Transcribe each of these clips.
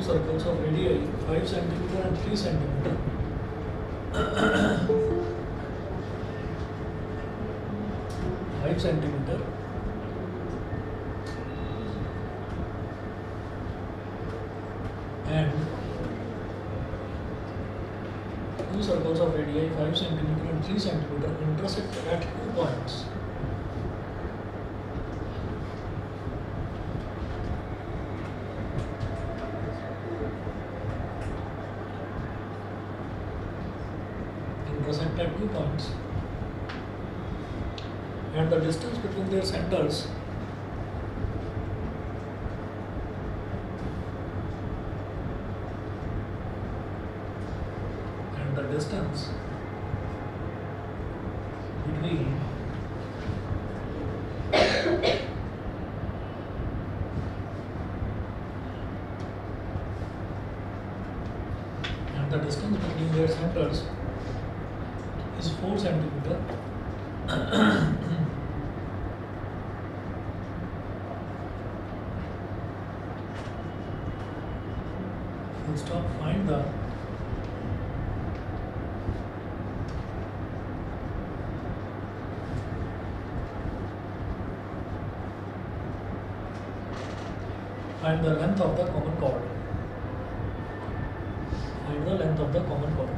circles of radii 5 centimeter and 3 centimeter. 5 centimeter and two circles of radii 5 centimeter and 3 centimeter intersect at 2 points. Intersect at 2 points, and the distance between their centers between their centers is 4 centimeter. Full stop. Find the length of the common chord. Find the length of the common chord.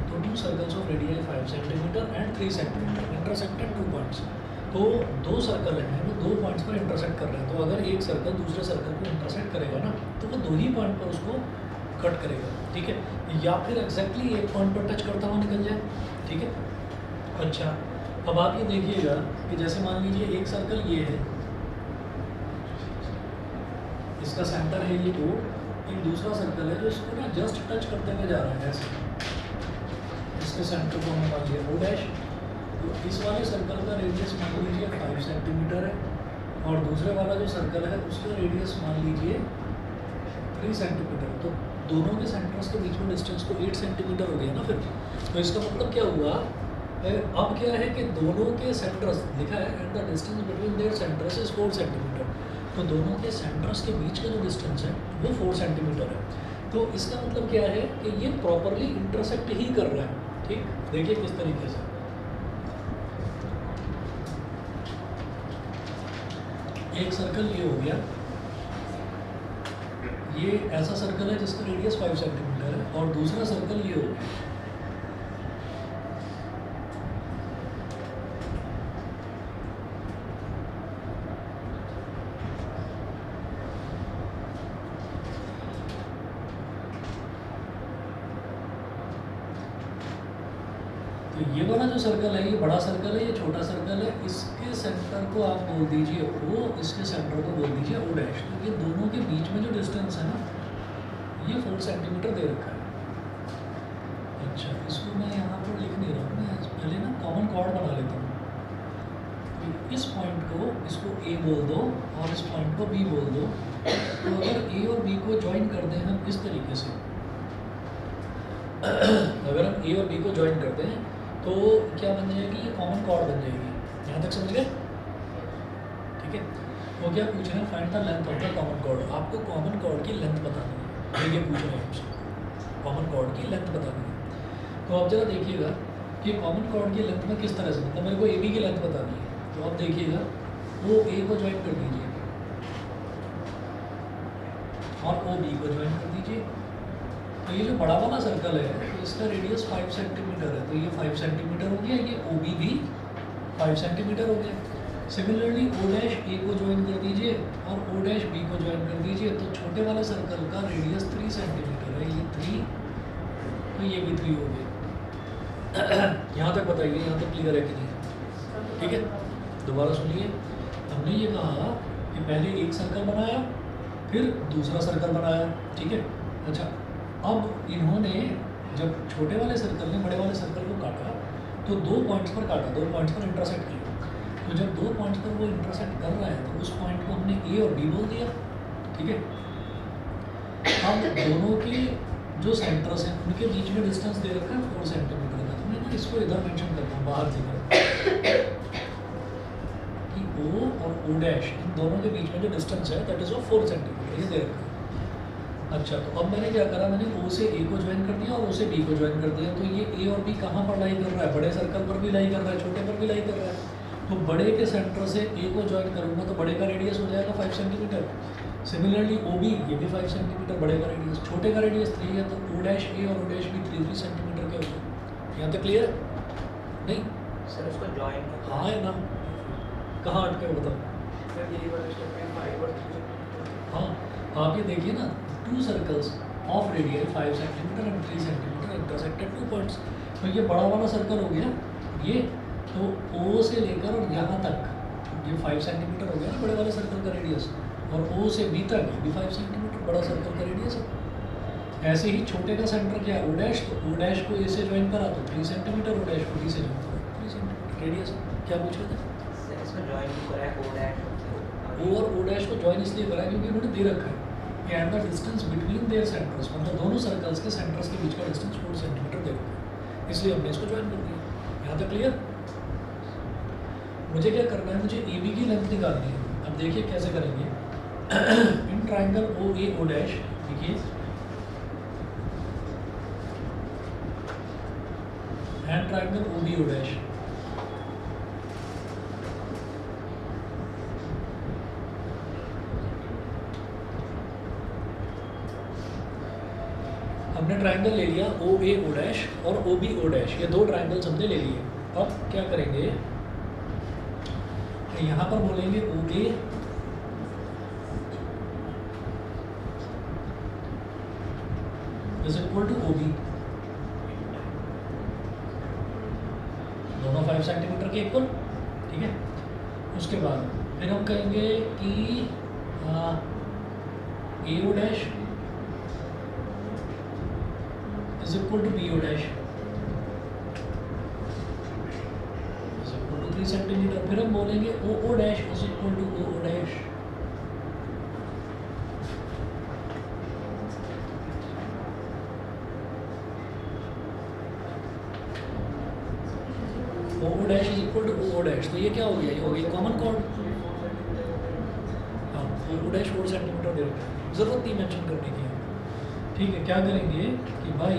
So two circles of radii 5 centimeter and 3 centimeter intersect at 2 points. तो दो circle हैं, वो दो points पर intersect कर रहे हैं. तो अगर एक सर्कल दूसरे सर्कल को इंटरसेक्ट करेगा ना, तो वो दो ही पॉइंट पर उसको कट करेगा. ठीक है, या फिर एग्जैक्टली एक पॉइंट पर टच करता हुआ निकल जाए. ठीक है. अच्छा, अब आप ये देखिएगा कि जैसे मान लीजिए एक सर्कल ये है, इसका सेंटर है ये O, एक दूसरा सर्कल है जो इसको ना जस्ट टच करते हुए जा रहा है ऐसे. इसके सेंटर को हमने मान लिया O डैश. तो इस वाले सर्कल का रेडियस मान लीजिए 5 सेंटीमीटर है, और दूसरे वाला जो सर्कल है उसका रेडियस मान लीजिए 3 सेंटीमीटर. तो दोनों के सेंटर्स के बीच में डिस्टेंस को 8 सेंटीमीटर हो गया ना फिर. तो इसका मतलब क्या हुआ, अब क्या है कि दोनों के सेंटर्स लिखा है and the distance between their centres is 4 centimetre. तो दोनों के सेंटर्स के बीच का जो डिस्टेंस है वो 4 सेंटीमीटर है. तो इसका मतलब क्या है कि ये प्रॉपरली इंटरसेक्ट ही कर रहा है. ठीक, देखिए किस तरीके से. एक सर्कल ये हो गया, ये ऐसा सर्कल है जिसका रेडियस 5 सेंटीमीटर है, और दूसरा सर्कल ये हो गया. तो ये वाला जो सर्कल है, ये बड़ा सर्कल है, ये छोटा सर्कल है. इसके सेंटर को आप बोल दीजिए O, इसके सेंटर को बोल दीजिए O डैश. तो ये दोनों के बीच में जो डिस्टेंस है ना, ये 4 सेंटीमीटर दे रखा है. अच्छा, इसको मैं यहाँ पर लिख नहीं रहा हूँ, मैं पहले ना कॉमन कॉर्ड बना लेता हूँ. तो इस पॉइंट को, इसको A बोल दो और इस पॉइंट को B बोल दो. तो अगर A और B को ज्वाइन कर दें हम इस तरीके से, अगर हम A और B को ज्वाइन करते हैं तो क्या बन जाएगी, ये कॉमन कॉर्ड बन जाएगी. यहाँ तक समझ गए? ठीक है. वो क्या पूछ रहे हैं, find the length of the common chord. आपको कॉमन कॉर्ड की लेंथ बतानी है, ये पूछ रहे हैं आपसे. कॉमन कॉर्ड की लेंथ बतानी है. तो आप जरा देखिएगा कि कॉमन कॉर्ड की लेंथ में किस तरह से, मतलब मेरे को AB की लेंथ बतानी है. तो आप देखिएगा, वो A को ज्वाइन कर दीजिए और O B को ज्वाइन कर दीजिए. तो ये जो बड़ा वाला सर्कल है, तो इसका रेडियस 5 सेंटीमीटर है. तो ये 5 सेंटीमीटर हो गया, ये OB भी 5 सेंटीमीटर हो गया. सिमिलरली O डैश A को ज्वाइन कर दीजिए और O डैश B को ज्वाइन कर दीजिए. तो छोटे वाले सर्कल का रेडियस 3 सेंटीमीटर है, ये 3, तो ये भी 3 हो गया. यहाँ तक बताइए, यहाँ तक क्लियर है कि नहीं? ठीक है, दोबारा सुनिए. हमने ये कहा कि पहले एक सर्कल बनाया, फिर दूसरा सर्कल बनाया. ठीक है. अच्छा, अब इन्होंने जब छोटे वाले सर्कल ने बड़े वाले सर्कल को काटा, तो 2 पॉइंट्स पर काटा, 2 पॉइंट्स पर इंटरसेक्ट किया. तो जब 2 पॉइंट्स पर वो इंटरसेक्ट कर रहा है, तो उस पॉइंट को हमने A और B बोल दिया. ठीक है. अब दोनों के जो सेंटर्स हैं उनके बीच में डिस्टेंस दे रखा है 4 सेंटीमीटर का. तो मैं ना इसको इधर मेंशन करता हूँ, बाहर दिखा. ओ डैश, इन दोनों के बीच में जो डिस्टेंस है दैट इज ऑफ 4 सेंटीमीटर, ये दे रखा है। अच्छा, तो अब मैंने क्या करा, मैंने ओ से ए को ज्वाइन कर दिया और ओ से बी को ज्वाइन कर दिया। तो ये ए और बी कहाँ पर लाई कर रहा है, बड़े सर्कल पर भी लाई कर रहा है, छोटे पर भी लाई कर रहा है। तो बड़े के सेंटर से ए को ज्वाइन करूँगा तो बड़े का रेडियस हो जाएगा 5 सेंटीमीटर। सिमिलरली ओ बी, ये भी 5 सेंटीमीटर बड़े का रेडियस, छोटे का रेडियस 3 है, तो ओ डैश ए और ओ डैश बी 3 सेंटीमीटर के हो गए। यहाँ तक क्लियर नहीं? सर उसको जॉइन हाँ है ना, कहाँ अटके बताओ। हाँ, आप ये देखिए ना, 2 circles of radius 5 centimetre and 3 centimetre intersected 2 points. तो ये बड़ा वाला सर्कल हो गया ये, तो O से लेकर और यहाँ तक ये 5 सेंटीमीटर हो गया ना बड़े वाले सर्कल का रेडियस, और O से B तक ये भी 5 सेंटीमीटर बड़ा सर्कल का रेडियस है। ऐसे ही छोटे का सेंटर क्या है, O डैश, तो O डैश को A से ज्वाइन करा तो 3 सेंटीमीटर, O डैश को B से ज्वाइन करा 3 सेंटीमीटर रेडियस है। क्या पूछ रहे थे? सर इसमें जॉइन करा है O डैश O और O डैश को ज्वाइन इसलिए करा है क्योंकि उन्होंने दे रखा है and the distance between their centres, मतलब दोनों सर्कल्स के सेंटर्स के बीच का डिस्टेंस 4 सेंटीमीटर दे रखा है, इसलिए हमने इसको ज्वाइन कर दिया। यहाँ तक क्लियर? मुझे क्या करना है, मुझे ए बी की लेंथ निकालनी है। अब देखिए कैसे करेंगे। In triangle O A O dash, देखिए and triangle O B O dash, हमने ट्राइंगल ले लिया ओ ए ओ डैश और ओ बी ओ डैश, ये 2 ट्राइंगल्स हमने ले लिए। अब क्या करेंगे, यहाँ पर बोलेंगे O A is equal to O B, दोनों 5 सेंटीमीटर के इक्वल, ठीक है। उसके बाद फिर हम कहेंगे कि A O dash is equal to B O dash is equal to 3 centimetre. फिर हम बोलेंगे O O dash is equal to O O dash, O O dash is equal to O O dash. तो ये क्या हो गया, ये हो गया कॉमन कॉर्ड। हाँ, ओ ओ डैश 4 सेंटीमीटर दे रखा है, जरूरत नहीं मेंशन करने की। ठीक है, क्या करेंगे कि भाई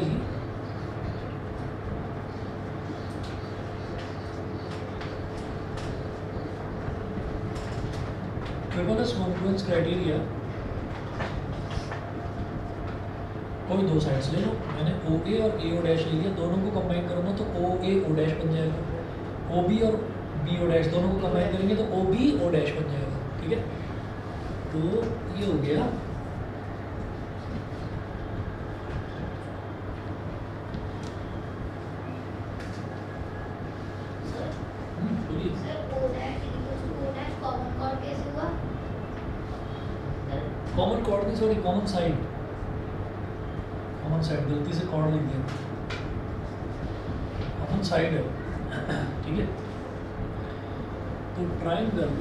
ट्रिपल कॉन्फ्लुएंस क्राइटेरिया, कोई 2 साइड्स ले लो। मैंने ओ ए और ए ओ डैश ले लिया, दोनों को कंबाइन करूँगा तो ओ ए ओ डैश बन जाएगा। ओ बी और बी ओ डैश दोनों को कंबाइन करेंगे तो ओ बी ओ डैश बन जाएगा, ठीक है। तो ये हो गया कॉमन कॉर्ड नहीं, sorry common side, common side गलती से कॉर्ड लिख दिया, कॉमन साइड है, ठीक है। तो triangle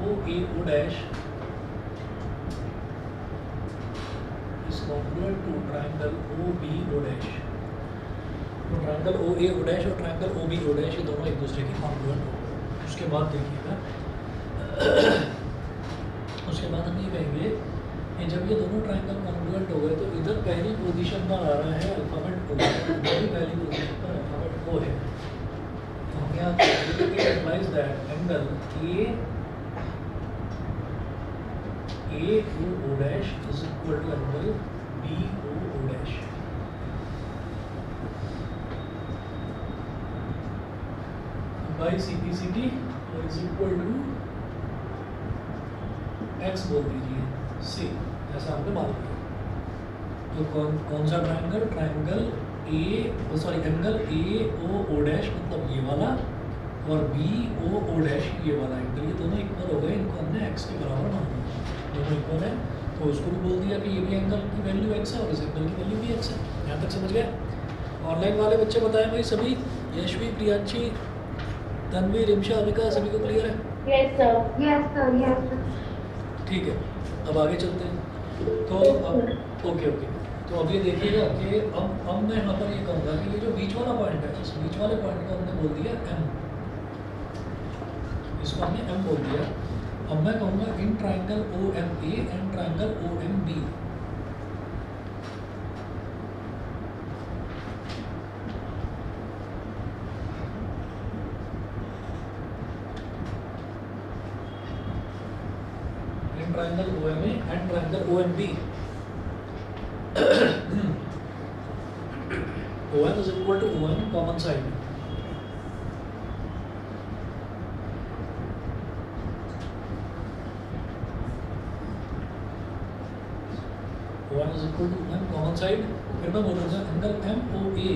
O A O dash is congruent to triangle O B O dash. तो triangle O A O dash और triangle O B O dash ये दोनों एक दूसरे के कॉन्ग्रुएंट हो गए। उसके बाद देखिएगा, उसके बाद हम ये कहेंगे कि जब ये दोनों ट्राइंगल कॉन्ग्रुएंट हो गए तो इधर पहली पोजीशन पर आ रहा है अल्फाबेट ओ, इधर भी पहली पोजीशन पर अल्फाबेट ओ है। तो हम यहाँ it implies that angle A O O dash is equal to angle B O O dash. By CPCT और इज इक्वल टू एक्स बोल दीजिए सी, ऐसा हमने मान लिया। तो कौन सा triangle, triangle A sorry angle A O O dash मतलब ये वाला और बी ओ ओ डैश ये वाला एंगल, ये दोनों इक्वल हो गए, इनको हमने एक्स के बराबर मान लिया, दोनों इक्वल है। तो उसको भी बोल दिया कि ये भी एंगल की वैल्यू एक्स है और इस एंगल की वैल्यू भी एक्स है। यहाँ तक समझ गए? ऑनलाइन वाले बच्चे बताएं भाई सभी, यशवी, प्रियांशी, तन्वी, रिमशा, अविका, सभी को क्लियर है? Yes sir, yes sir, yes sir. ठीक है, अब आगे चलते हैं। तो अब ओके ओके, तो अब ये देखिएगा कि अब मैं यहाँ पर ये कहूँगा कि ये जो बीच वाला पॉइंट है, इस बीच वाले पॉइंट को हमने बोल दिया एम, इसको हमने एम बोल दिया। अब मैं कहूँगा in triangle O M A and triangle O M B, in triangle O M A and triangle O M B, OM is equal to OM common side. OM is equal to OM common side. फिर मैं बोलूँगा angle MOA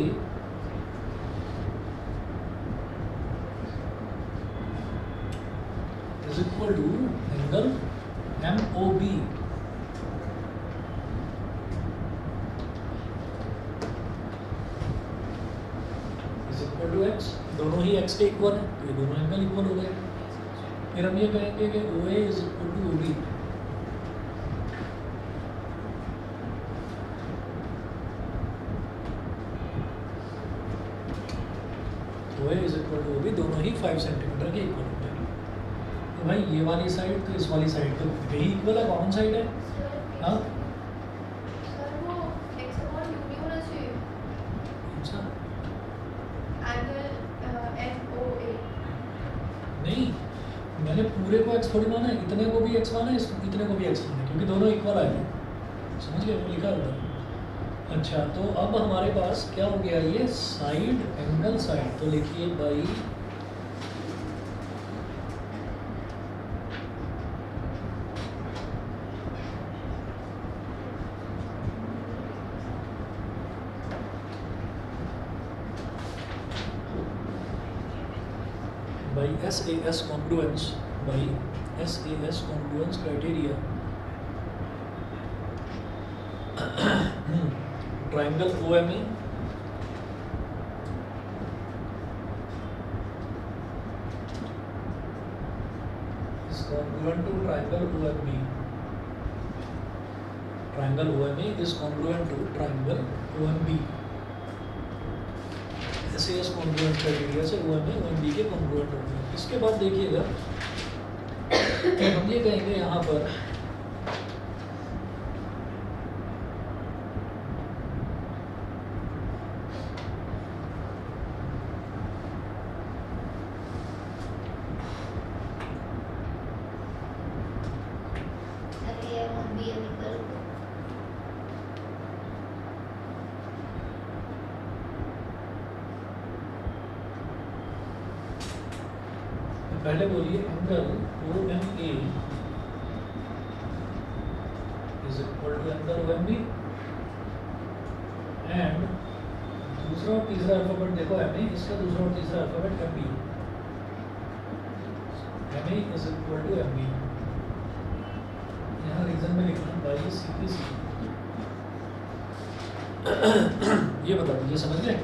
is equal to angle MOB. Equal to x, दोनों ही x के equal है तो ये दोनों एंगल इक्वल हो गए। फिर हम ये कहेंगे कि O A is equal to O B, O A is equal to O B, दोनों ही 5 सेंटीमीटर के इक्वल होते हैं। तो भाई ये वाली साइड तो इस वाली साइड तो यही इक्वल है, कॉमन साइड है। हाँ सर वो x अपॉन u नहीं होना चाहिए, अच्छा एंगल MOA। नहीं, मैंने पूरे को एक्स थोड़ी माना है, इतने को भी एक्स माना है, इतने को भी एक्स माना है, क्योंकि दोनों इक्वल आए हैं। समझ गए, वो लिखा होता है। अच्छा, तो अब हमारे पास क्या हो गया, ये साइड एंगल साइड, तो लिखिए by by SAS congruence, by SAS congruence criteria, triangle OMA is congruent to triangle OMB. Triangle OMA is congruent to triangle OMB. SAS congruent criteria से OMA OMB के कॉन्ग्रुएंट होंगे। इसके बाद देखिएगा हम ये कहेंगे यहाँ पर पहले बोलिए angle OMA is equal to angle OMB, and दूसरा और तीसरा अल्फाबेट देखो MA, इसका दूसरा और तीसरा alphabet MB, MA is equal to MB। यहाँ रीजन में लिखना बाई CPC। ये बता दीजिए, समझ गए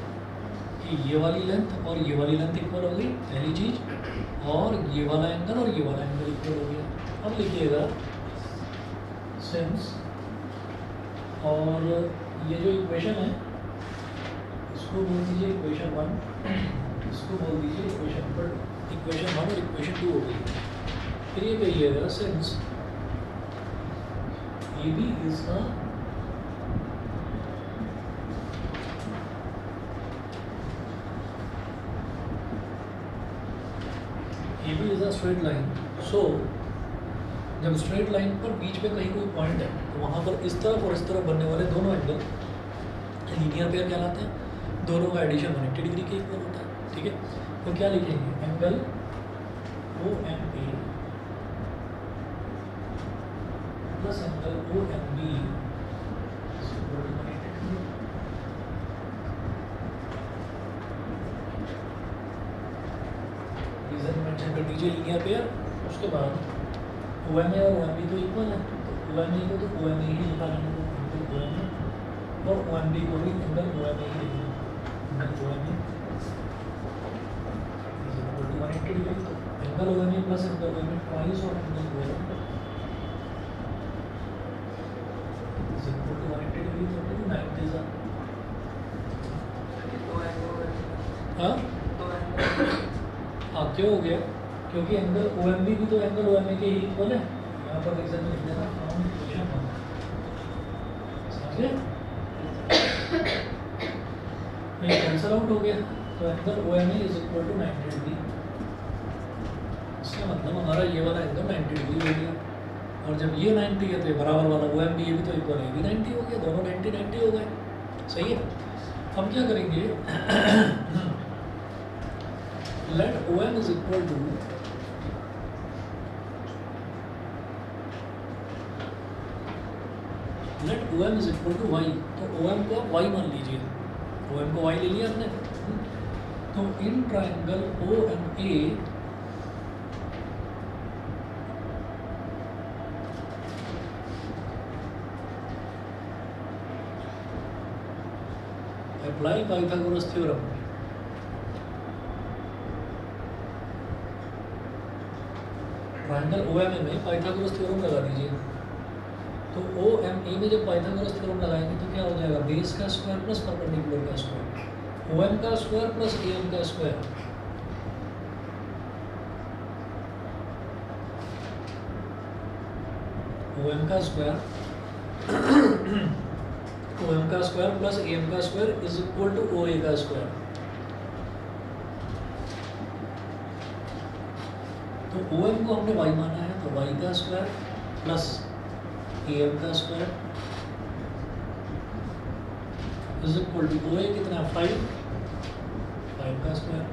कि ये वाली लेंथ और ये वाली लेंथ इक्वल हो गई, पहली चीज, और ये वाला एंगल और ये वाला एंगल इक्वल हो गया। अब लिखिएगा सिंस, और ये जो इक्वेशन है इसको बोल दीजिए इक्वेशन 1, इसको बोल दीजिए इक्वेशन 1 और इक्वेशन 2 हो गई। फिर ये कहिएगा since AB is the AB is a straight line, so जब स्ट्रेट लाइन पर बीच में कहीं कोई पॉइंट है तो वहाँ पर इस तरफ और इस तरफ बनने वाले दोनों एंगल लीनियर पेयर कहलाते हैं। दोनों का एडिशन 180 डिग्री के इक्वल होता है। ठीक है, तो क्या लिखेंगे, angle OMA plus angle OMB is equal to 180 degree. Reason mention कर दीजिए लीनियर पेयर। उसके बाद OMA और OMB तो इक्वल है, तो OMA को तो OMA ही लिखा लेंगे, तो एंगल OMA और OMB को भी एंगल OMA ही लिखेंगे, angle OMA is equal to 180 degree. तो angle OMA plus angle OMA twice और angle OMA is equal to 180 degree, तो 90s are. तो एंगल हाँ तो एंगल हाँ क्यों हो गया? क्योंकि एंगल ओ एम बी भी तो एंगल ओ एम ए के ही इक्वल है। यहाँ पर रीजन लिख देना फ्रॉम इक्वेशन 1, समझ गए? ये कैंसल आउट हो गया, तो angle O M A is equal to 90 degree. इसका मतलब हमारा ये वाला एंगल 90 डिग्री हो गया, और जब ये 90 है तो ये बराबर वाला ओ एम बी ये भी तो इक्वल है, ये भी 90 हो गया, दोनों 90 90 हो गए। सही है। हम क्या करेंगे, let OM is equal to let OM is equal to y, तो OM को आप y मान लीजिए, OM को y ले लिया आपने। तो in triangle OMA apply Pythagoras theorem. Triangle OMA में पाइथागोरस थ्योरम लगा दीजिए। तो OMA में जब पाइथागोरस थ्योरम लगाएंगे तो क्या हो जाएगा, बेस का स्क्वायर प्लस परपेंडिकुलर का स्क्वायर, OM का स्क्वायर प्लस AM का स्क्वायर। OM का स्क्वायर OM का स्क्वायर प्लस AM का square is equal to OA का स्क्वायर। तो OM को हमने y माना है, तो y का स्क्वायर प्लस AM का square is equal to OA कितना, 5 का स्क्वायर।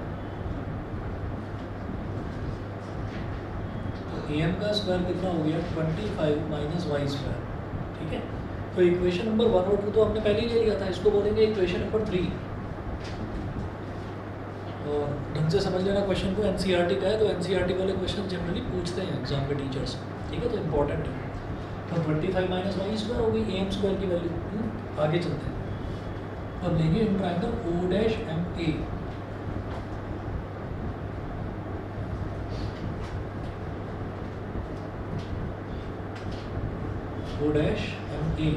तो AM का स्क्वायर कितना हो गया, 25 माइनस y स्क्वायर। ठीक है। तो इक्वेशन नंबर 1 और 2 तो हमने पहले ही ले लिया था, इसको बोलेंगे इक्वेशन नंबर 3। और ढंग से समझ लेना क्वेश्चन को, एनसीईआरटी का है तो एनसीईआरटी वाले क्वेश्चन जनरली पूछते हैं एग्जाम के टीचर्स। ठीक है, तो इम्पोर्टेंट है। तो 25 माइनस वाई स्क्वायर हो गई AM स्क्वायर की वैल्यू। आगे चलते हैं, अब लेंगे इन triangle O'MA। O'MA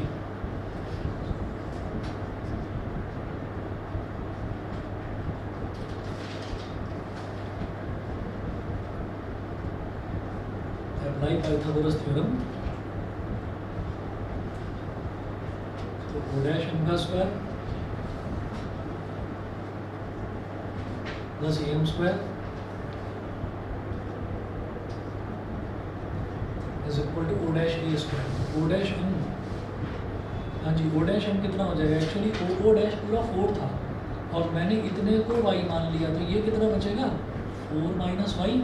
apply Pythagoras theorem. तो O'M का square plus AM square is equal to O'A square. O'M, हाँ जी, O'M कितना हो जाएगा, एक्चुअली O' पूरा 4 था और मैंने इतने को y मान लिया, तो ये कितना बचेगा, 4 माइनस वाई।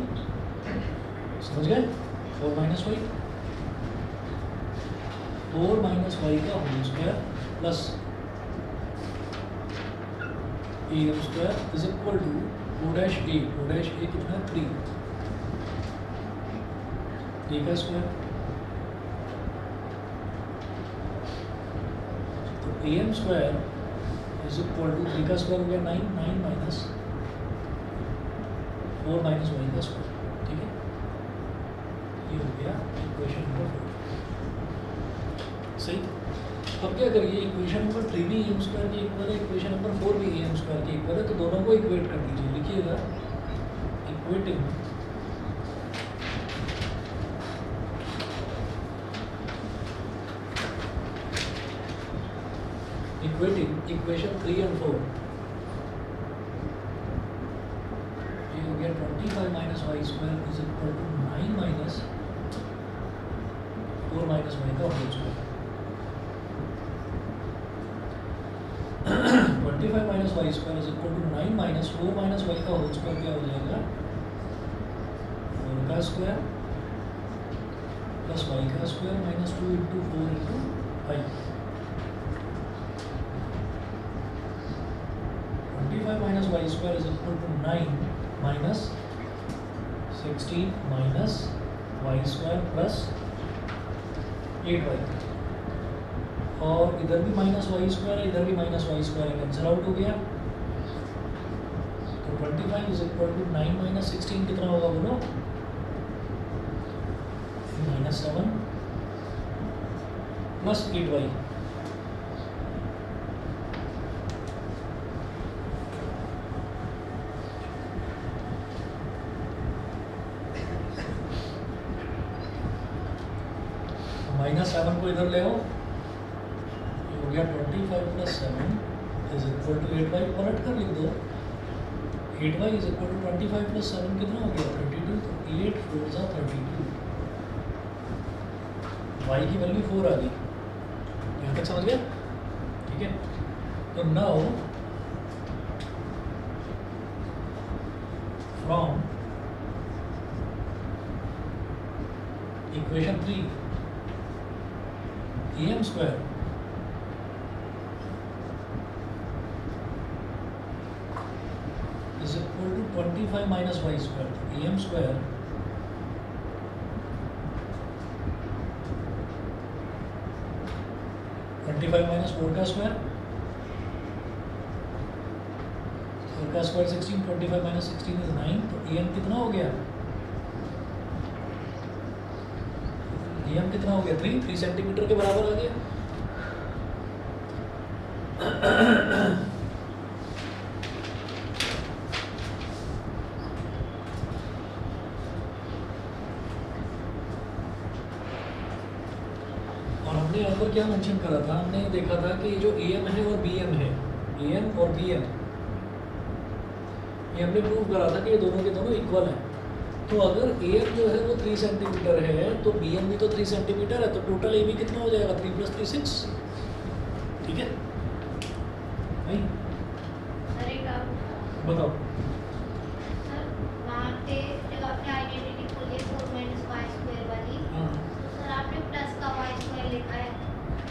समझ गए, 4 माइनस वाई, 4 माइनस वाई का whole square plus AM square is equal to O'A कितना, 3 का स्क्वायर। तो AM square is equal to 3 का स्क्वायर हो गया 9 माइनस 4 माइनस वाई का स्क्वायर। ठीक है, ये हो गया इक्वेशन नंबर 4। सही। अब क्या करिए, इक्वेशन नंबर 3 भी AM स्क्वायर की इक्वल है, इक्वेशन नंबर 4 भी AM स्क्वायर की इक्वल है, तो दोनों को इक्वेट कर दीजिए। लिखिएगा इक्वेटिंग इक्वेशन 3 और 4। ये हो गया 25 minus y square is equal to 9 minus 4 minus y का whole square. 25 minus y square is equal to 9 minus 4 minus y का होल स्क्वायर क्या हो जाएगा, 4 का स्क्वायर प्लस वाई का square minus 2 into 4 into 5। 25 minus y square is equal to 9 minus 16 minus y square plus 8y। और इधर भी minus y square है, इधर भी माइनस वाई स्क्वायर है, कैंसिल आउट हो गया। तो 25 इज इक्वल टू 9 माइनस 16 कितना होगा बोलो, -7 प्लस 8y। 7 को इधर ले आओ, ये हो गया 25 plus 7 is equal to 8y, पलट कर लिख दो 8y is equal to 25 plus 7 कितना हो गया 32, तो 8 4 जा 32, y की वैल्यू 4 आ गई। यहाँ तक समझ गया? ठीक है, तो now from equation 3 am square is equal to 25 minus y square, तो am square माइनस 4 का स्क्वायर, 4 का स्क्वायर 16, 25 माइनस 16 इज 9, तो am कितना हो गया? am कितना हो गया? 3 सेंटीमीटर के बराबर आ गया। और हमने यहाँ पर क्या मेंशन करा था? हमने देखा था कि जो am है और bm है, am और bm, ये हमने प्रूव करा था कि ये दोनों के दोनों इक्वल हैं। तो अगर am जो है वो 3 सेंटीमीटर है तो bm भी तो 3 सेंटीमीटर है, तो टोटल ab कितना हो जाएगा? 3 + 3 6। ठीक है नहीं? सर एक आप बताओ। सर वहाँ पे जब आपने आइडेंटिटी खोली 4 माइनस वाई स्क्वायर वाली, हाँ, तो सर आपने प्लस का वाई स्क्वायर लिखा है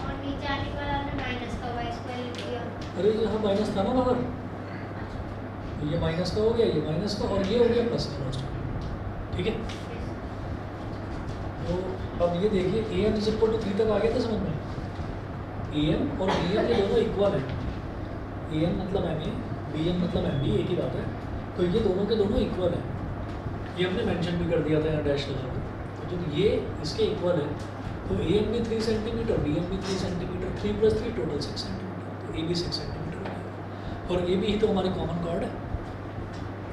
और नीचे आने पर आपने माइनस का वाई स्क्वायर लिख दिया। अरे यहाँ माइनस था ना बाहर, तो ये माइनस का हो गया, ये माइनस का, और ये हो गया प्लस का लास्ट। ठीक है, तो अब ये देखिए am इज इक्वल टू 3 तक आ गया था समझ में? am और bm ये दोनों इक्वल है, am मतलब ma, bm मतलब mb, एक ही बात है। तो ये दोनों के दोनों इक्वल है, ये हमने मेंशन भी कर दिया था यहाँ डैश लगा के। तो जब ये इसके इक्वल है तो am भी 3 सेंटीमीटर, bm भी 3 सेंटीमीटर, 3 + 3 टोटल 6 सेंटीमीटर, तो ab 6 सेंटीमीटर हो गया। और ab ही तो हमारे कॉमन कॉर्ड है।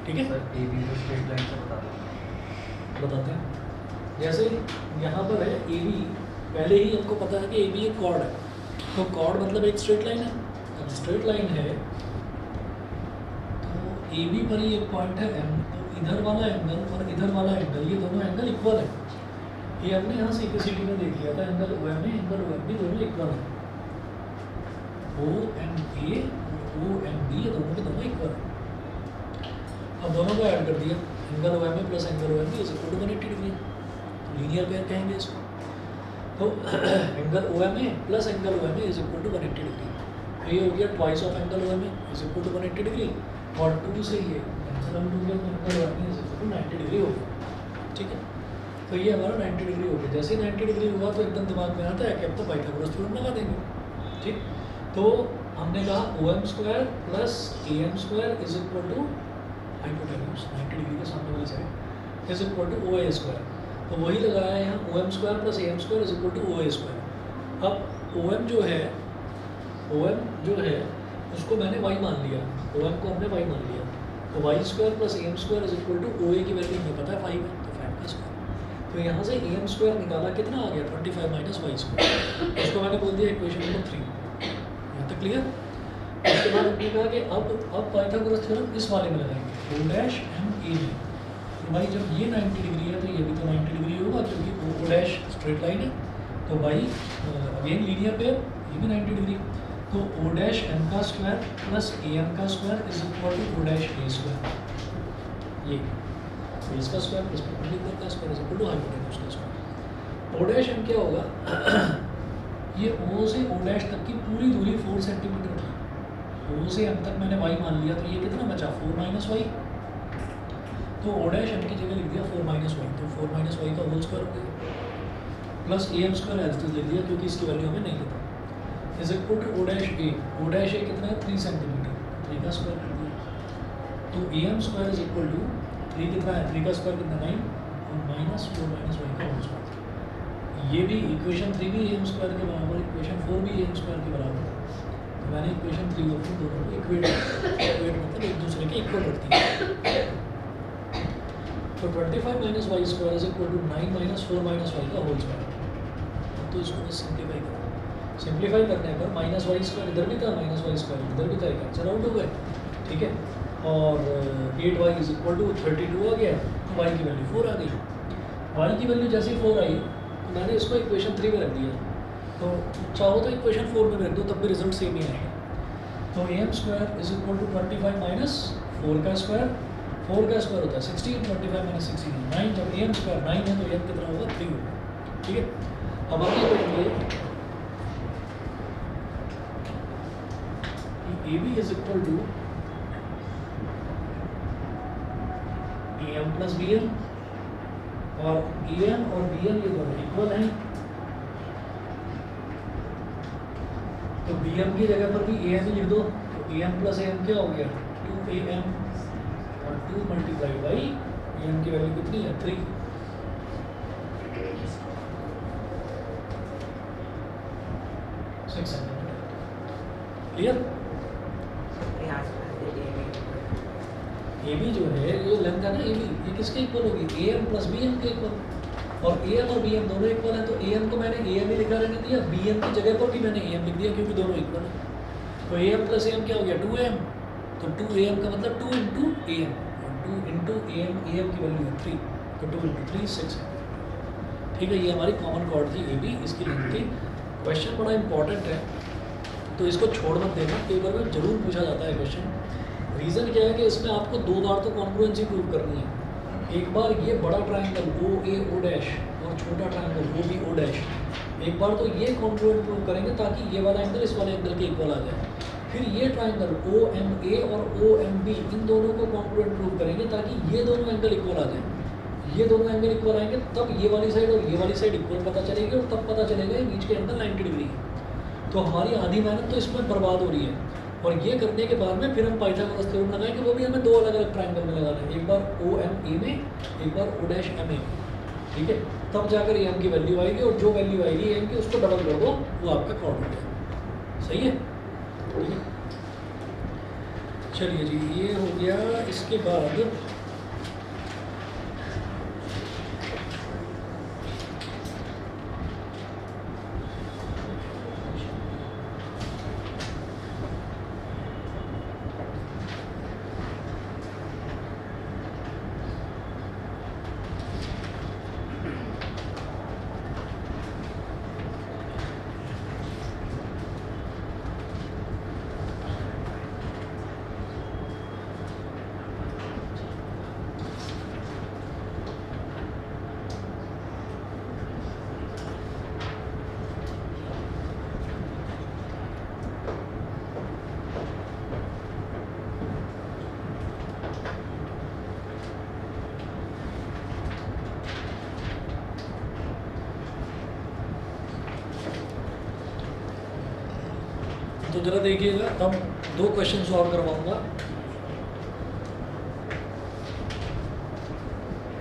ठीक है, सर ए बी को स्ट्रेट लाइन से बता दो। बताते हैं। जैसे यहाँ पर है ए बी, पहले ही हमको पता है कि ए बी एक कॉर्ड है, तो कॉर्ड मतलब एक स्ट्रेट लाइन है। अब स्ट्रेट लाइन है तो ए बी पर ही एक पॉइंट है एम, तो इधर वाला एंगल और इधर वाला एंगल, ये दोनों एंगल इक्वल है। ये हमने यहाँ सिटी में देख लिया था, angle O M A, angle O M B दोनों इक्वल है। ओ एम ए और ओ एम बी ये दोनों के दोनों इक्वल है। अब दोनों को ऐड कर दिया, angle O M A plus angle O M B is equal to 180 degree, linear pair कहेंगे इसको। तो angle O M A plus angle O M A is equal to 180 degree, तो ये हो गया twice of angle O M A is equal to 180 degree, और 2 से ये कैंसिल आउट हो गया, तो angle O M A is equal to 90 degree हो गया। ठीक है, तो ये हमारा 90 डिग्री हो गया। जैसे ही 90 डिग्री हुआ तो एकदम दिमाग में आता है कि अब तो पाइथागोरस थ्योरम लगा देंगे। ठीक, तो हमने कहा O M square plus A M square is equal to hypotenuse 90 degree के सामने वाली side is equal to O A square, तो वही लगाया है यहाँ, O M square plus A M square is equal to O A square. अब O M जो है उसको मैंने वाई मान लिया, ओ एम को हमने वाई मान लिया, तो y square plus A M square is equal to O A की वैल्यू हमें पता है 5 है, तो 5 का स्क्वायर। तो यहाँ से ए एम स्क्वायर निकाला, कितना आ गया 25 माइनस वाई स्क्वायर, उसको मैंने बोल दिया इक्वेशन नंबर 3। यहाँ तक क्लियर? उसके बाद हमने कहा कि अब पाइथागोरस थ्योरम इस वाले में लगाएंगे, ओ डैश एम ए में। तो भाई जब ये 90 डिग्री है तो ये भी तो 90 डिग्री होगा, क्योंकि ओ डैश स्ट्रेट लाइन है, तो भाई अगेन लीनियर पेयर, ये भी 90 डिग्री। तो ओ डैश एम का स्क्वायर प्लस ए एम का square is equal to O dash A square, ये बेस का स्क्वायर प्लस परपेंडिकुलर का square is equal to hypotenuse का स्क्वायर। ओ डैश एम क्या होगा? ये ओ से ओ डैश तक की पूरी दूरी 4 सेंटीमीटर थी, ओ से एम तक मैंने वाई मान लिया, तो ये कितना बचा 4 माइनस वाई, तो ओ डैश एम की जगह लिख दिया 4 माइनस वाई, तो 4 माइनस वाई का होल स्क्वायर हो गया, plus A M square as it is लिख दिया क्योंकि इसकी वैल्यू हमें नहीं पता, is equal to O dash A. O dash A कितना है 3 सेंटीमीटर, 3 का स्क्वायर कर दिया, तो A M square is equal to 3 कितना है, 3 का स्क्वायर कितना 9 और माइनस 4 माइनस वाई का होल स्क्वायर। ये भी इक्वेशन 3 भी ए एम स्क्वायर के बराबर, इक्वेशन 4 भी ए एम स्क्वायर के बराबर। तो मैंने इक्वेशन 3 और 4 दोनों को इक्वेट मतलब एक दूसरे के इक्वल रखती है। तो 25 minus y square is equal to 9 minus 4 minus y का होल स्क्वायर। तो इसको बस सिंप्लीफाई करो। सिंप्लीफाई करने पर माइनस वाई स्क्वायर इधर भी था, माइनस वाई स्क्वायर इधर भी था, कैंसिल आउट हो गए, ठीक है। और 8y इज इक्वल टू 32 आ गया, तो y की वैल्यू 4 आ गई। y की वैल्यू जैसे ही 4 आई तो मैंने इसको इक्वेशन 3 में रख दिया, तो चाहो तो इक्वेशन 4 में भी रख दो, तब भी रिजल्ट सेम ही आएगा। तो am square is equal to 25 minus 4 का स्क्वायर, 4 का स्क्वायर होता है 16, 25 माइनस 16 9। जब am स्क्वायर 9 है तो m कितना होगा 3 होगा, ठीक है। अब आगे करेंगे कि AB is equal to AM plus BM, और AM और BM ये दोनों इक्वल हैं, तो BM की जगह पर भी AM ही लिख दो, तो AM प्लस AM क्या हो गया 2AM, और 2 मल्टीप्लाई बाई AM की वैल्यू कितनी है 3। क्लियर। यहाँ से ए बी जो है ये लेंथ है ना, ए बी ये किसके इक्वल होगी AM प्लस BM के इक्वल, और AM और BM दोनों इक्वल हैं, तो AM को मैंने AM ही लिखा रहने दिया, BM की जगह पर भी मैंने AM लिख दिया क्योंकि दोनों इक्वल हैं। तो AM प्लस AM क्या हो गया 2AM, तो 2AM का मतलब 2 इंटू AM, और 2 इंटू AM, AM की वैल्यू है 3, तो 2 इंटू 3 6 है, ठीक है। ये हमारी कॉमन कॉर्ड थी AB, इसकी लेंथ थी। क्वेश्चन बड़ा इंपॉर्टेंट है तो इसको छोड़ मत देना, पेपर में जरूर पूछा जाता है क्वेश्चन। रीज़न क्या है कि इसमें आपको 2 बार तो कॉन्ग्रुएंसी प्रूव करनी है। एक बार ये बड़ा ट्राइंगल OA O डैश और छोटा ट्राइंगल OB O डैश, एक बार तो ये कॉन्ग्रुएंट प्रूव करेंगे ताकि ये वाला एंगल इस वाले एंगल के इक्वल आ जाए। फिर ये ट्राइंगल OMA और OMB इन दोनों को कॉन्ग्रुएंट प्रूव करेंगे ताकि ये दोनों एंगल इक्वल आ जाए। ये दोनों एंगल इक्वल आएंगे तब ये वाली साइड और ये वाली साइड इक्वल पता चलेगी, और तब पता चलेगा ये बीच के एंगल 90 डिग्री है। तो हमारी आधी मेहनत तो इसमें बर्बाद हो रही है, और ये करने के बाद में फिर हम पाइथागोरस थ्योरम लगाएंगे, वो भी हमें 2 अलग अलग ट्राइंगल में लगाना है, एक बार OMA में, एक बार O डैश MA, ठीक है। तब जाकर AM की वैल्यू आएगी, और जो वैल्यू आएगी AM की उसको डबल कर दो, वो आपका कॉर्ड हो गया, सही है, ठीक है। चलिए जी, ये हो गया। इसके बाद तो जरा देखिएगा, अब 2 क्वेश्चन सॉल्व करवाऊंगा।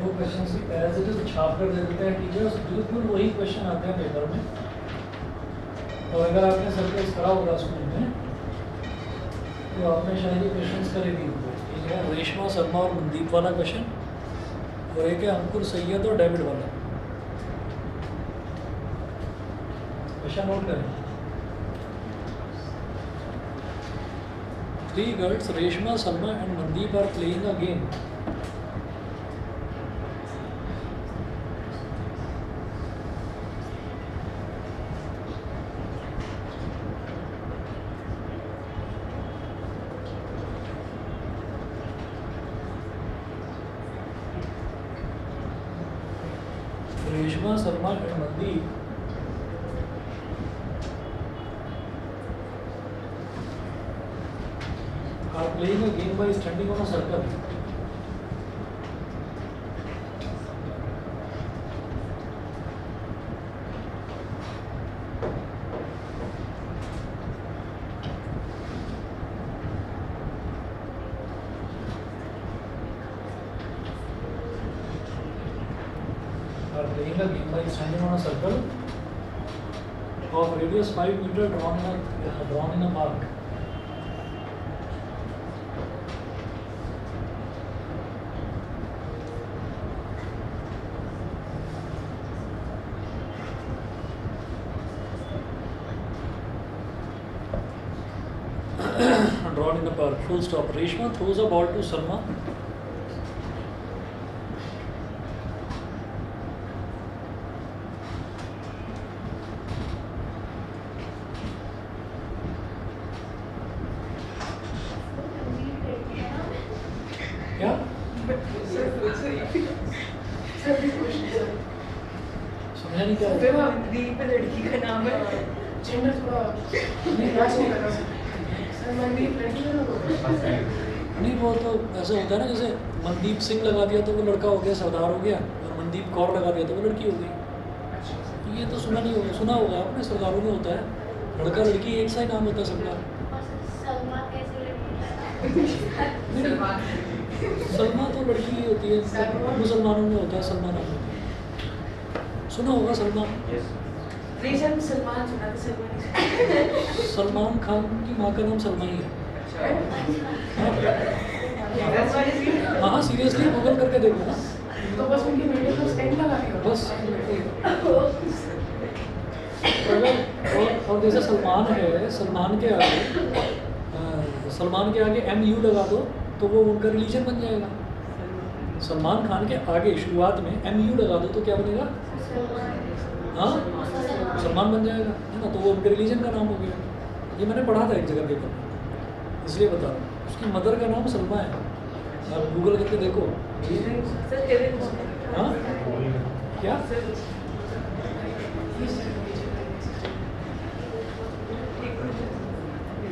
2 क्वेश्चन एज इट इज छाप कर दे देते हैं टीचर्स, बिल्कुल वही क्वेश्चन आते हैं पेपर में। और अगर आपने सर्विस करा होगा स्कूल में तो आपने शायद ये क्वेश्चन करेगी, ठीक है। रेशमा शर्मा और मनदीप वाला क्वेश्चन, और एक है अंकुर सैयद और डेविड वाला क्वेश्चन। नोट करें। 3 girls, Reshma, Salma and Mandeep are playing a game. Reshma, Salma and Mandeep are playing a game by standing on a circle. Are playing a game by standing on a circle of radius 5 meter drawn in a park. drawn in a park. Full stop. Reshma throws a ball to Salma. क्या? समझा नहीं क्या? दीप लड़की का नाम है। Gender थोड़ा नहीं मैच नहीं कर रहा सर मनदीप लड़की का नाम है। नहीं, वो तो ऐसा होता है ना, जैसे मनदीप सिंह लगा दिया तो वो लड़का हो गया, सरदार हो गया, और मनदीप कौर लगा दिया तो वो लड़की हो गई। तो ये तो सुना नहीं होगा, सुना होगा आपने, सरदारों में होता है, लड़का लड़की एक सा ही नाम होता है सबका। सलमा कैसे लड़की सलमा तो लड़की ही होती है, मुसलमानों में होता है सलमा नाम होता है। सुना होगा सलमा। रीजन सलमान सुना था, सलमान सलमान खान की माँ का नाम सलमा ही है। हाँ सीरियसली गूगल करके देखो ना। तो बस उनकी वीडियो को स्टैंड लगा दिया बस और जैसे सलमान है, सलमान के आगे MU लगा दो तो वो उनका रिलीजन बन जाएगा। सलमान खान के आगे शुरुआत में MU लगा दो तो क्या बनेगा? हाँ सलमान बन जाएगा, है ना, तो वो उनके रिलीजन का नाम हो गया। ये मैंने पढ़ा था एक जगह पेपर में, इसलिए बता रहा हूँ। उसकी मदर का नाम सलमा है, आप गूगल करके देखो। सर तेरे को हाँ क्या?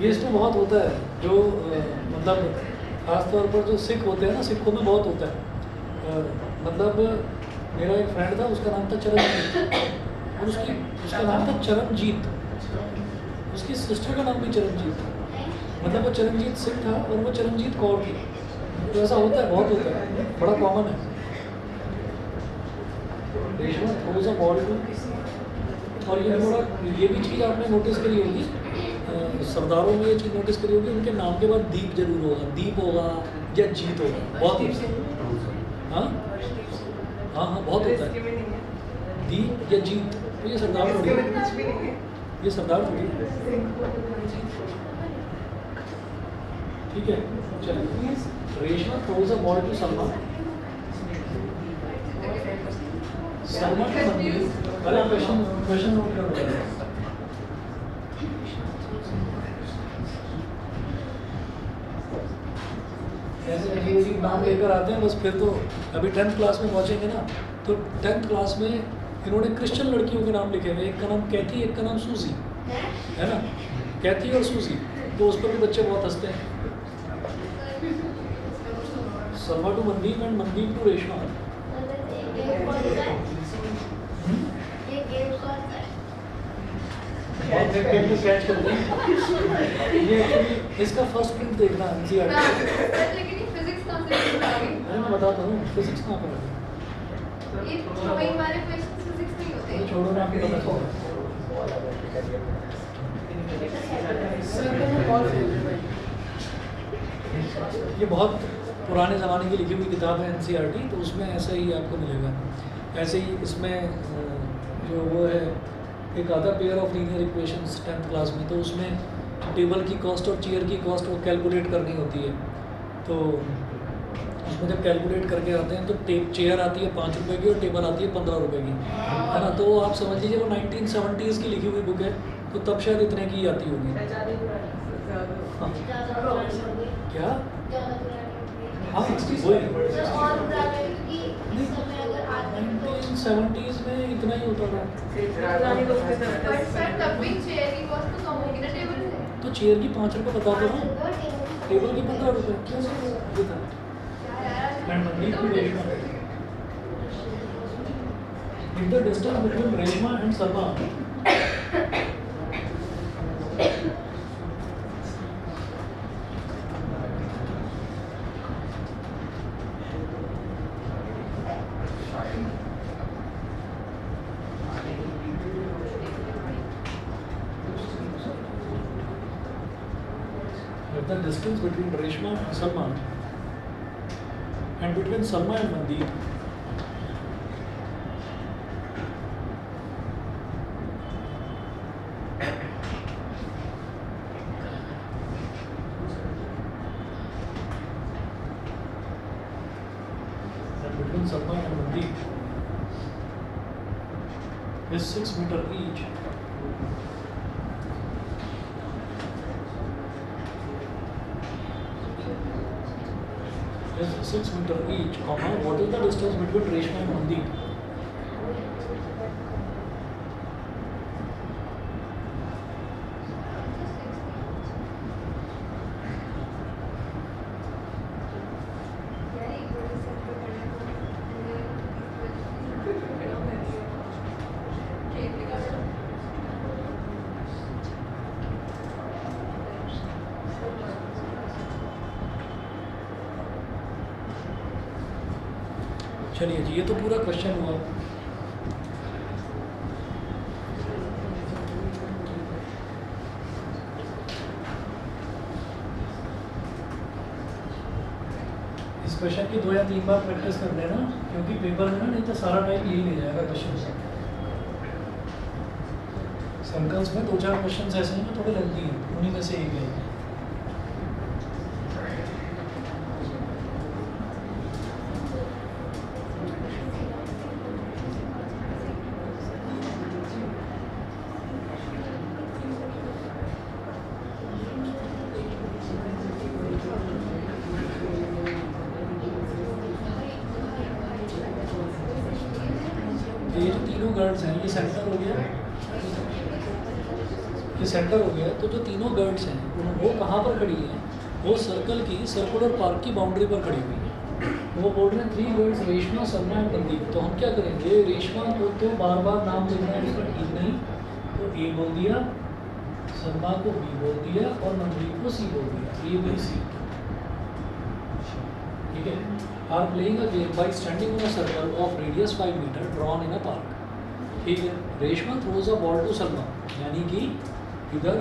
ये इसमें बहुत होता है, जो मतलब खास तौर पर जो सिख होते हैं ना, सिखों में बहुत होता है। मतलब मेरा एक फ्रेंड था, उसका नाम था चरणजीत, और उसका नाम था चरणजीत, उसकी सिस्टर का नाम भी चरणजीत था। मतलब वो चरणजीत सिंह था और वो चरणजीत कौर थी। तो ऐसा होता है, बहुत होता है, बड़ा कॉमन है। Reshma throws a ball to, और ये भी चीज़ आपने नोटिस करी होगी, सरदारों में ये चीज़ नोटिस करी होगी, उनके नाम के बाद दीप जरूर होगा, दीप होगा या जीत होगा, बहुत होता है। हाँ हाँ बहुत होता है, दीप या जीत। तो ये सरदार थोड़ी है, ये सरदार थोड़ी है। ठीक है, चलिए। Reshma throws a ball to Salma. Salma के मंदिर, अरे क्वेश्चन नोट कर लो। ऐसे ये नाम लेकर आते हैं बस, फिर तो अभी 10th क्लास में पहुंचेंगे ना, तो 10th क्लास में इन्होंने क्रिश्चियन लड़कियों के नाम लिखे हुए, एक का नाम कैथी, एक का नाम सूजी, है ना, कैथी और सूजी, तो उस पर भी बच्चे बहुत हंसते हैं। Salma to Mandeep and Mandeep to Reshma. Catch कर ये actually इसका फर्स्ट प्रिंट देखना NCERT। लेकिन ये फिजिक्स कहाँ से आ गई? मैं बताता हूँ फिजिक्स कहाँ पर है। ये ड्राइंग वाले क्वेश्चन फिजिक्स नहीं होते। तो छोड़ो ना, आपको पता सर का मैं बॉल खेल रहा चला। ये बहुत पुराने ज़माने की लिखी हुई किताब है NCERT, तो उसमें ऐसा ही आपको मिलेगा। ऐसे ही इसमें जो वो है, एक आता pair of linear equations 10th class में, तो उसमें टेबल की कॉस्ट और चेयर की कॉस्ट वो कैलकुलेट करनी होती है। तो उसमें जब कैलकुलेट करके आते हैं तो चेयर आती है 5 रुपये की और टेबल आती है 15 रुपये की, है ना। तो आप समझ लीजिए वो 1970s की लिखी हुई बुक है, तो तब शायद इतने की आती होगी। हाँ। क्या? हाँ वही 1970s में इतना ही होता था। बट सर तब भी चेयर की कॉस्ट तो कम होगी ना टेबल से। तो चेयर की 5 रुपये बता दो ना, टेबल की 15 रुपये, क्यों ये था। And Mandeep to Reshma. If the distance between Reshma and Salma if the distance between Reshma and Salma and between Salma and Mandeep between Salma and Mandeep is 6 meter each. Is 6 meter each, comma, what is the distance between Reshma and Mandeep? चलिए जी, ये तो पूरा question हुआ। इस question की 2 या 3 बार practice कर लेना, क्योंकि पेपर में ना नहीं तो सारा टाइम यही ले जाएगा क्वेश्चन से। सर्कल्स में 2-4 क्वेश्चन ऐसे हैं जो थोड़े लेंथी हैं, उन्हीं में से एक है। ये जो तीनों गर्ड्स हैं, ये सेंटर हो गया, ये सेंटर हो गया। तो जो तीनों गर्ड्स हैं वो कहाँ पर खड़ी हैं? वो सर्कल की सर्कुलर पार्क की बाउंड्री पर खड़ी हुई है। वो बोल रहे हैं 3 गर्ड्स रेशमा, सरमा एंड मनदीप। तो हम क्या करेंगे? रेशमा को तो बार बार नाम देना है इसका ठीक नहीं, तो ए बोल दिया, सरमा को बी बोल दिया और मनदीप को सी बोल दिया। ए बी सी, ठीक है। Are playing a game by standing on a circle of radius 5 metre drawn in a park, ठीक है। Reshma throws a ball to Salma, यानी कि इधर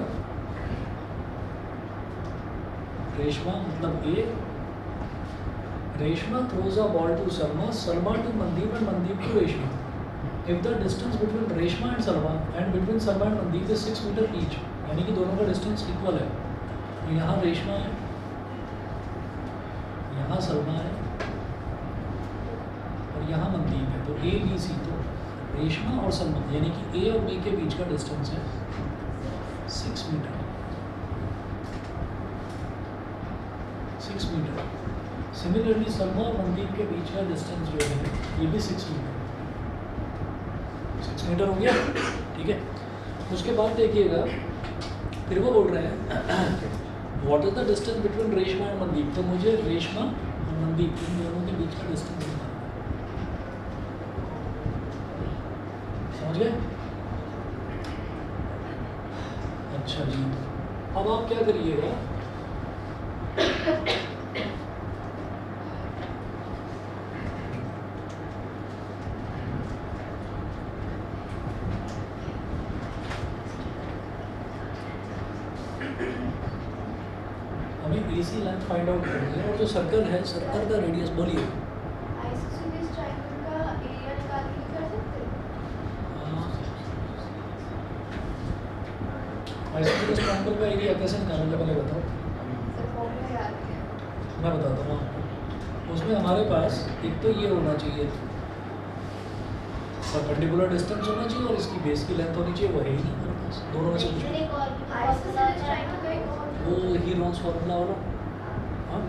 रेशमा मतलब A, Reshma throws a ball to Salma, Salma to Mandeep and Mandeep to Reshma. If the distance between Reshma and Salma and between Salma and Mandeep is 6 metre each, यानी कि दोनों का डिस्टेंस इक्वल है। तो यहाँ रेशमा है, यहाँ सलमा है और यहाँ मनदीप है। तो ए बी सी, तो रेशमा और सलमा यानी कि ए और बी के बीच का डिस्टेंस है 6 मीटर, 6 मीटर। सिमिलरली सलमा और मनदीप के बीच का डिस्टेंस जो है ये भी 6 मीटर, 6 मीटर हो गया, ठीक है। उसके बाद देखिएगा फिर वो बोल रहे हैं what is the distance between Reshma and Mandeep. तो मुझे रेशमा और मनदीप इन दोनों के बीच का डिस्टेंस निकालना है, समझ गए? अच्छा जी, अब आप क्या करिएगा, हमें AC लेंथ फाइंड आउट करनी है और जो सर्कल है, सर्कल का रेडियस बोलिए। आइसोसेलेस ट्रायंगल का एरिया निकाल के कर सकते हैं? आइसोसेलेस ट्रायंगल का एरिया कैसे निकालोगे पहले बताओ। सर फॉर्मूला याद है। मैं बताता हूँ आपको। उसमें हमारे पास एक तो ये होना चाहिए, परपेंडिकुलर डिस्टेंस होना चाहिए और इसकी बेस की लेंथ होनी चाहिए, वो है ही नहीं हमारे पास। दोनों में से कुछ लेकिन एक और भी आइसोसेलेस ट्रायंगल का एक और वो हीरोन्स फार्मूला वाला, हाँ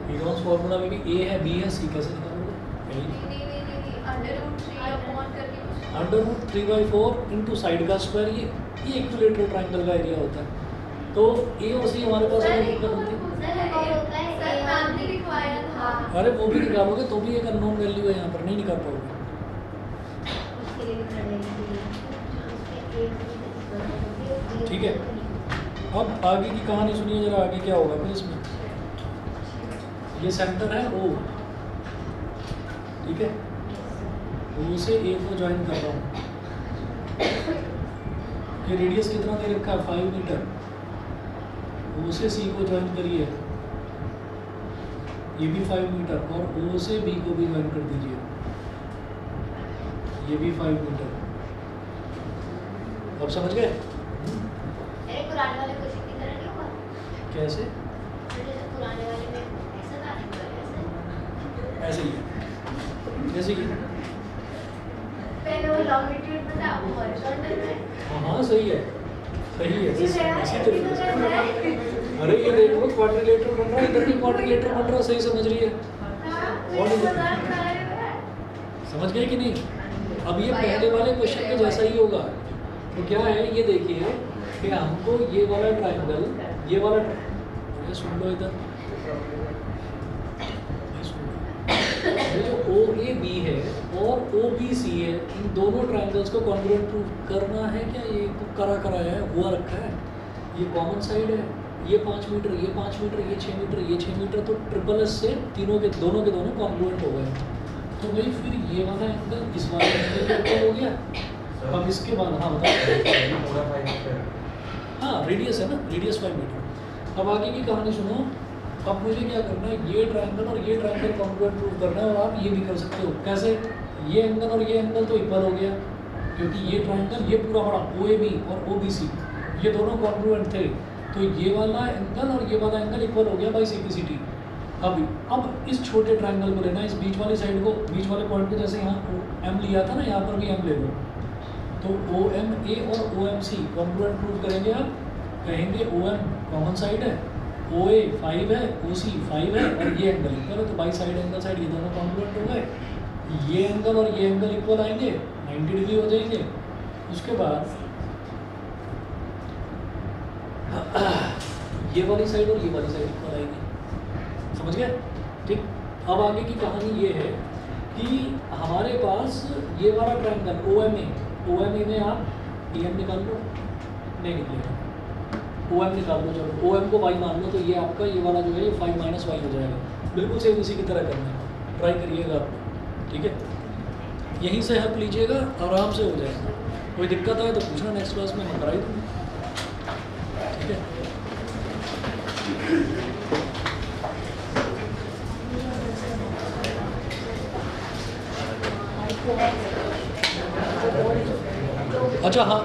हीरोन्स फार्मूला में भी ए है, बी है, सी कैसे निकालोगे? है ही नहीं। नहीं √3 अपॉन करके कुछ √3/4 इंटू साइड का स्क्वायर, ये इक्विलेटरल ट्रायंगल का एरिया होता है। तो ए और सी हमारे पास सर अलग एक अलग होती है। और होता है सर मैम ने लिखवाया था। अरे वो भी निकालोगे तो भी एक अननोन वैल्यू है, यहाँ पर नहीं निकाल पाओगे। उसके लिए भी करने के लिए उसमें एक ठीक है। अब आगे की कहानी सुनिए जरा, आगे क्या होगा फिर इसमें। ये सेंटर है ओ, ठीक है। ओ से ए को ज्वाइन कर रहा हूँ। ये रेडियस कितना दे रखा है? 5 मीटर। ओ से सी को ज्वाइन करिए, ये भी 5 मीटर, और ओ से बी को भी ज्वाइन कर दीजिए, ये भी 5 मीटर। अब समझ गए? मेरे पुराने वाले क्वेश्चन की तरह नहीं हुआ? कैसे? जैसे पुराने वाले में ऐसा था नहीं, ऐसा ऐसे ही है। जैसे कि पहले वो लॉन्गिट्यूड में था, वो हॉरिजॉन्टल में। हाँ सही है, सही है, इसी तरह इसी है, तरीके इसी से। तरह है। अरे ये देख लो क्वाड्रिलेटरल बन रहा है, इधर भी क्वाड्रिलेटरल बन रहा है, सही समझ रही है, हाँ, मेरे मजाक बना रहे हो। समझ गए कि नहीं? अब ये पहले वाले क्वेश्चन के जैसा ही होगा। तो क्या है ये देखिए कि हमको ये वाला ट्रायंगल, ये वाला ये सुन लो इधर, ये सुन लो। ये जो ओ ए बी है और ओ बी सी है, इन दोनों ट्रायंगल्स को कॉन्ग्रुएंट प्रूव करना है क्या? ये तो करा है, हुआ रखा है, ये कॉमन साइड है, ये 5 मीटर, ये 5 मीटर, ये 6 मीटर, ये 6 मीटर, तो ट्रिपल एस से तीनों के दोनों कॉन्ग्रुएंट हो गए। तो भाई फिर ये वाला एंगल इस वाले एंगल के ऊपर हो गया। अब इसके बाद हाँ बताओ। पूरा 5 मीटर। हाँ रेडियस है ना, रेडियस 5 मीटर। अब आगे की कहानी सुनो। अब मुझे क्या करना है, ये ट्रायंगल और ये ट्रायंगल कॉन्ग्रुएंट प्रूव करना है, और आप ये भी कर सकते हो। कैसे? ये एंगल और ये एंगल तो इक्वल हो गया, क्योंकि ये ट्रायंगल, ये पूरा बड़ा ओ ए बी और ओ बी सी, ये दोनों कॉन्ग्रुएंट थे, तो ये वाला एंगल और ये वाला एंगल इक्वल हो गया बाई सिम्प्लिसिटी। अब इस छोटे ट्रायंगल को लेना है, इस बीच वाली साइड को, बीच वाले पॉइंट को, जैसे यहाँ एम लिया था ना, यहाँ पर भी एम ले लो। तो ओ एम ए और O M C congruent prove करेंगे। आप कहेंगे ओ एम कॉमन साइड है, ओ ए 5 है, ओ सी 5 है, और ये एंगल इक्वल है, तो बाई साइड एंगल साइड ये दोनों कॉन्ग्रुएंट हो गए। ये एंगल और ये एंगल इक्वल आएंगे, 90 डिग्री हो जाएंगे। उसके बाद ये वाली साइड और ये वाली साइड इक्वल आएगी। समझ गए? ठीक। अब आगे की कहानी ये है कि हमारे पास ये वाला ट्रायंगल ओ एम ए में आप ए एम निकाल लो, नहीं निकलेगा, ओ एम निकाल लो, चलो ओ एम को वाई मान लो, तो ये आपका ये वाला जो है ये 5 माइनस वाई हो जाएगा। बिल्कुल सेम इसी की तरह करना है, ट्राई करिएगा आप, ठीक है? यहीं से हेल्प लीजिएगा, आराम से हो जाएगा। कोई दिक्कत आए तो पूछना, नेक्स्ट क्लास में मैं कराई दूँगा, ठीक है? अच्छा हाँ,